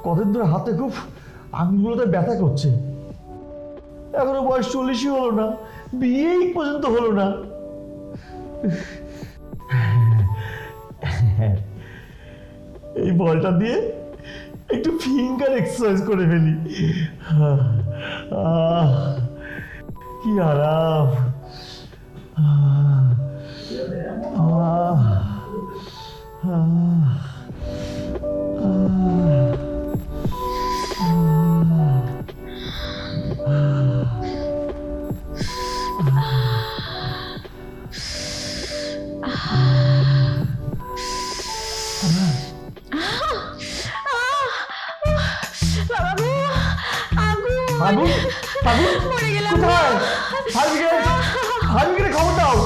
কতদিন ধরে হাতে খুব আঙুলগুলোতে ব্যথা করছে। এখনো বয়স 40ই হলো না, বিয়েই পর্যন্ত হলো না। এই বলটা দিয়ে একটু ফিঙ্গার এক্সারসাইজ করে ফেলি। কি আরাম। আগুন আগুন কোথায়? হারবিকে খবর দাও।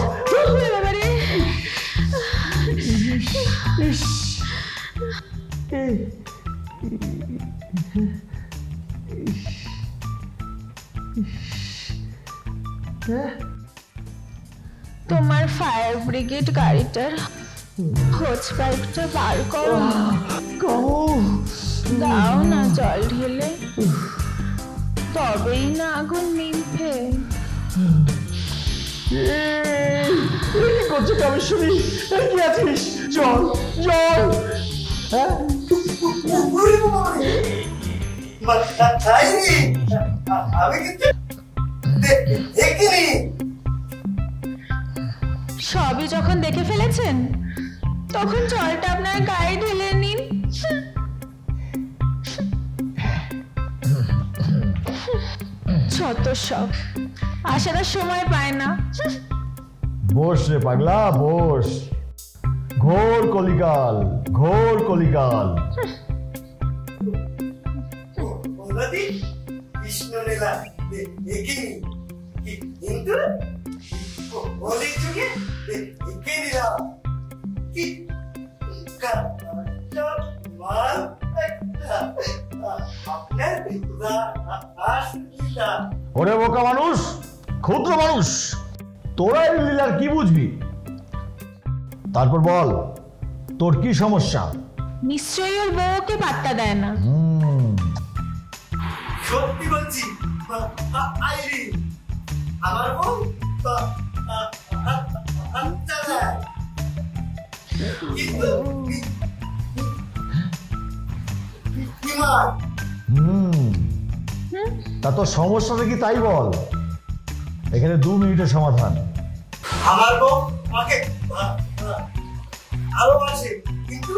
তোমার ফায়ার ব্রিগেড গাড়িটার হোজ পাইপটা বার করো, দাও না জল ঢেলে, তবেই না আগুন নিভবে। কি করছো কামেশ্বরী? কি আছিস? জল জল। হ্যাঁ আমি কিন্তু দেখিনি। সবই যখন দেখে ফেলেছেন তখন জলটা আপনার গায়ে ঢেলে নিন। যত সব, আসার সময় পায় না। বস রে পাগলা, বস। ঘোর কলিকাল, ঘোর কলিকাল। কৃষ্ণলীলা দেখিনি, কিন্তু হোলির যুগে দেখে নিলাম। কি ওরে বোকা মানুষ, ক্ষুদ্র মানুষ, তোরা এই লীলার কি বুঝবি? তারপর বল, তোর কি সমস্যা? নিশ্চয়ই ওর বউকে পাত্তা দেয় না। সত্যি বলছি, আমার বউ কিন্তু তা তোর সমস্যাটা কি তাই বল। এখানে 2 মিনিটের সমাধান। আমার বউ আমাকে ভালোবাসে, কিন্তু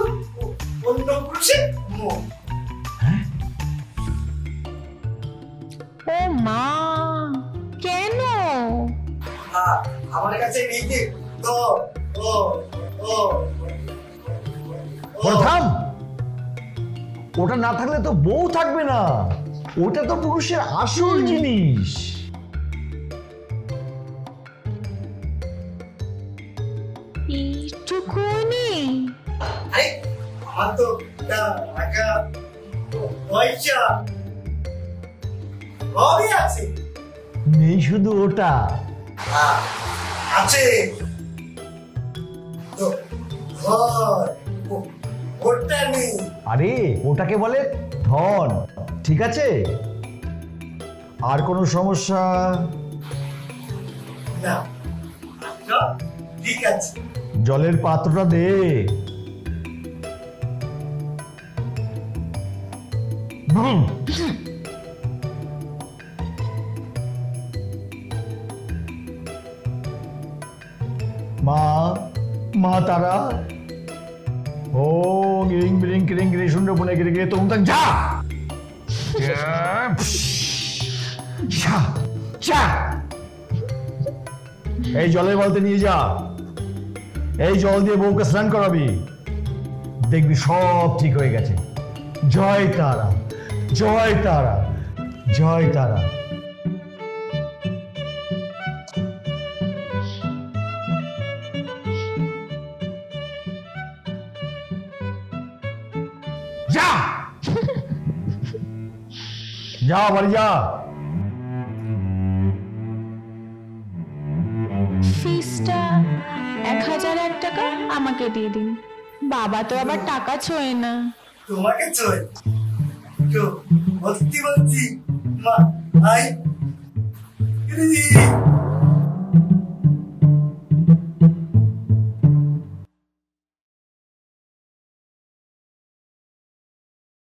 অন্য পুরুষের মন। ও মা, কেন? আমার কাছে নেই যে থাম। ওটা না থাকলে তো বউ থাকবে না। ওটা তো পুরুষের আসল জিনিস। এইটুকুনি? আমার তো টাকা পয়সা সবই আছে। নেই শুধু ওটা, আছে ওটা নেই। আরে ওটাকে বলে ধন। ঠিক আছে, আর কোনো সমস্যা? না, ঠিক আছে। জলের পাত্রটা দে। মা, মা তারা, ও গিরিং বিরিং কিরিং গিরি শুন্ড বনে গিরি গিয়ে তোম তাক যা। এই জলের বালতি নিয়ে যা। এই জল দিয়ে বউকে স্নান করাবি, দেখবি সব ঠিক হয়ে গেছে। জয় তারা, জয় তারা, জয় তারা। যা যা বাড়ি যা। ফিসটা 1001 টাকা আমাকে দিয়ে দিন। বাবা তো আবার টাকা ছোঁয় না। তোমাকে চোয় সত্যি বলছি মা আই